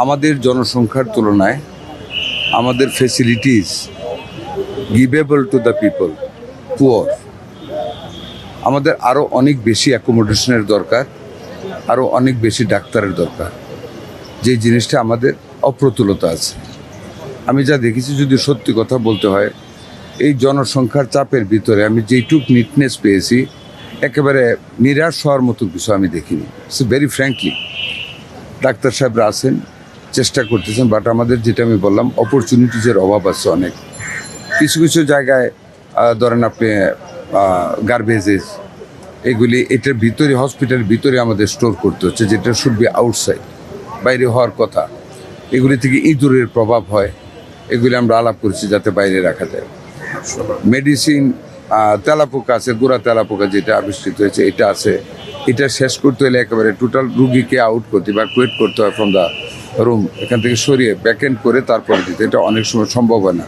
আমাদের জনসংখ্যার তুলনায় আমাদের facilities givable to the people poor. আমাদের আরও অনেক বেশি অ্যাকোমোডেশনের দরকার, আরও অনেক বেশি ডাক্তারের দরকার। যে জিনিসটা আমাদের অপ্রতুলতা আছে। আমি যা দেখেছি, যদি সত্যি কথা বলতে হয়, এই জনসংখ্যার চাপের ভিতরে আমি যেইটুক নিটনেস পেয়েছি, একেবারে নিরাশ হওয়ার মতো কিছু আমি দেখিনি। সো ভেরি ফ্র্যাঙ্কলি, ডাক্তার সাহেবরা আছেন, চেষ্টা করতেছেন, বাট আমাদের যেটা আমি বললাম, অপরচুনিটিজের অভাব আছে অনেক। কিছু কিছু জায়গায় ধরেন আপনি গার্বেজেস এগুলি এটার ভিতরে, হসপিটালের ভিতরে আমাদের স্টোর করতে হচ্ছে, যেটা শুড বি আউটসাইড, বাইরে হওয়ার কথা। এগুলি থেকে ইঁদুরের প্রভাব হয়, এগুলি আমরা আলাপ করছি যাতে বাইরে রাখা যায়। মেডিসিন, তেলাপোকা আছে, গোড়া তেলাপোকা যেটা আবিষ্কৃত হয়েছে, এটা আছে। এটা শেষ করতে হলে একেবারে টোটাল রুগীকে আউট করতে বা কুয়েট করতে হয় ফ্রম দ্য রুম, এখান থেকে সরিয়ে ব্যাকএন্ড করে তারপরে দিতে। এটা অনেক সময় সম্ভব হয় না।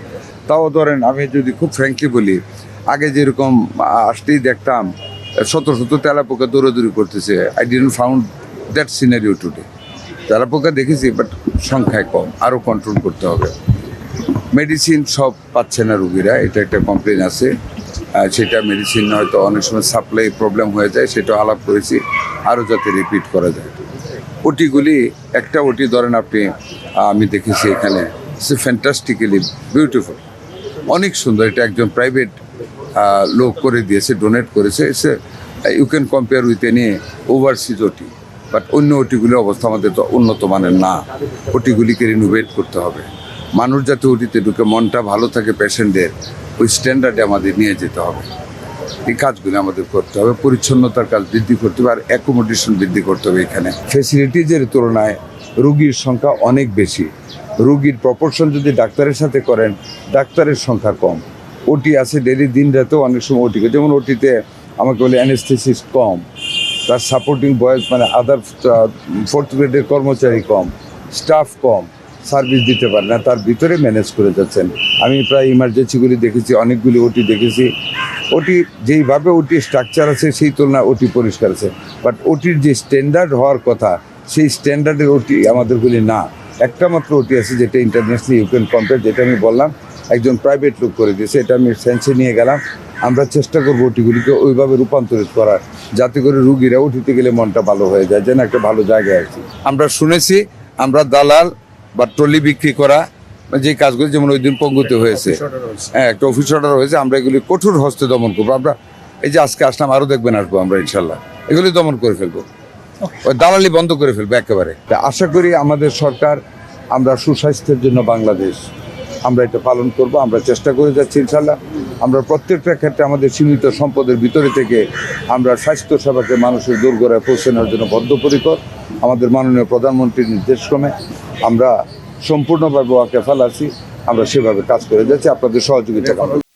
তাও ধরেন, আমি যদি খুব ফ্র্যাঙ্কলি বলি, আগে যেরকম আসতেই দেখতাম শত শত তেলাপোকা দৌড়াদৌড়ি করতেছে, I didn't found that scenario today. তেলাপোকা দেখেছি, বাট সংখ্যায় কম, আরও কন্ট্রোল করতে হবে। মেডিসিন সব পাচ্ছে না রুগীরা, এটা একটা কমপ্লেন আছে। সেটা মেডিসিন হয়তো অনেক সময় সাপ্লাই প্রবলেম হয়ে যায়, সেটা আলাপ করেছি, আরও যাতে রিপিট করা যায়। ওটিগুলি, একটা ওটি ধরেন আপনি, আমি দেখেছি এখানে, সে ফ্যান্টাস্টিক্যালি বিউটিফুল, অনেক সুন্দর। এটা একজন প্রাইভেট লোক করে দিয়েছে, ডোনেট করেছে। সে you can compare with any overseas OT, but অন্য ওটিগুলির অবস্থা আমাদের তো উন্নত মানের না। ওটিগুলিকে রিনোভেট করতে হবে। মানুষ যাতে ওটিতে ঢুকে মনটা ভালো থাকে পেশেন্টদের, ওই স্ট্যান্ডার্ডে আমাদের নিয়ে যেতে হবে। এই কাজগুলি আমাদের করতে হবে, পরিচ্ছন্নতার কাজ বৃদ্ধি করতে হবে, আর অ্যাকোমোডেশন বৃদ্ধি করতে হবে। এখানে ফেসিলিটিজের তুলনায় রুগীর সংখ্যা অনেক বেশি। রুগীর প্রপোর্শন যদি ডাক্তারের সাথে করেন, ডাক্তারের সংখ্যা কম। ওটি আছে ডেলি, দিন রাতেও অনেক সময় ওটি, যেমন ওটিতে আমাকে বলে অ্যানেস্থেসিস্ট কম, তার সাপোর্টিং বয়েজ মানে আদার ফোর্থ গ্রেডের কর্মচারী কম, স্টাফ কম, সার্ভিস দিতে পারে না, তার ভিতরে ম্যানেজ করে যাচ্ছেন। আমি প্রায় ইমার্জেন্সিগুলি দেখেছি, অনেকগুলি ওটি দেখেছি। ওটি যেইভাবে ওটি স্ট্রাকচার আছে, সেই তুলনায় ওটি পরিষ্কার আছে, বাট ওটির যে স্ট্যান্ডার্ড হওয়ার কথা, সেই স্ট্যান্ডার্ডের ওটি আমাদেরগুলি না। একটা মাত্র ওটি আছে যেটা ইন্টারন্যাশনালি ইউ ক্যান কম্পেয়ার, যেটা আমি বললাম একজন প্রাইভেট লোক করে দিয়েছে। এটা আমি সেন্সে নিয়ে গেলাম। আমরা চেষ্টা করবো ওটিগুলিকে ওইভাবে রূপান্তরিত করার, যাতে করে রুগীরা ওটিতে গেলে মনটা ভালো হয়ে যায়, যেন একটা ভালো জায়গায় আছি। আমরা শুনেছি, আমরা দালাল বা ট্রলি বিক্রি করা যে কাজগুলো, যেমন ওই দিন পঙ্গুতে হয়েছে, হ্যাঁ, একটা অফিস অর্ডার হয়েছে, আমরা এগুলি কঠোর হস্তে দমন করবো। আমরা এই যে আজকে আসলাম, আরও দেখবেন আসবো আমরা, ইনশাল্লাহ এগুলি দমন করে ফেলবো, ওই দালালি বন্ধ করে ফেলবো একেবারে। আশা করি আমাদের সরকার, আমরা সুস্বাস্থ্যের জন্য বাংলাদেশ, আমরা এটা পালন করব। আমরা চেষ্টা করে যাচ্ছি ইনশাল্লাহ। আমরা প্রত্যেকটা ক্ষেত্রে আমাদের সীমিত সম্পদের ভিতরে থেকে আমরা স্বাস্থ্য সেবাকে মানুষের দোরগোড়ায় পৌঁছানোর জন্য বদ্ধপরিকর। আমাদের মাননীয় প্রধানমন্ত্রীর নির্দেশক্রমে আমরা সম্পূর্ণভাবে ওয়াকেফাল আছি, আমরা সেভাবে কাজ করে যাচ্ছি। আপনাদের সহযোগিতা কামনা।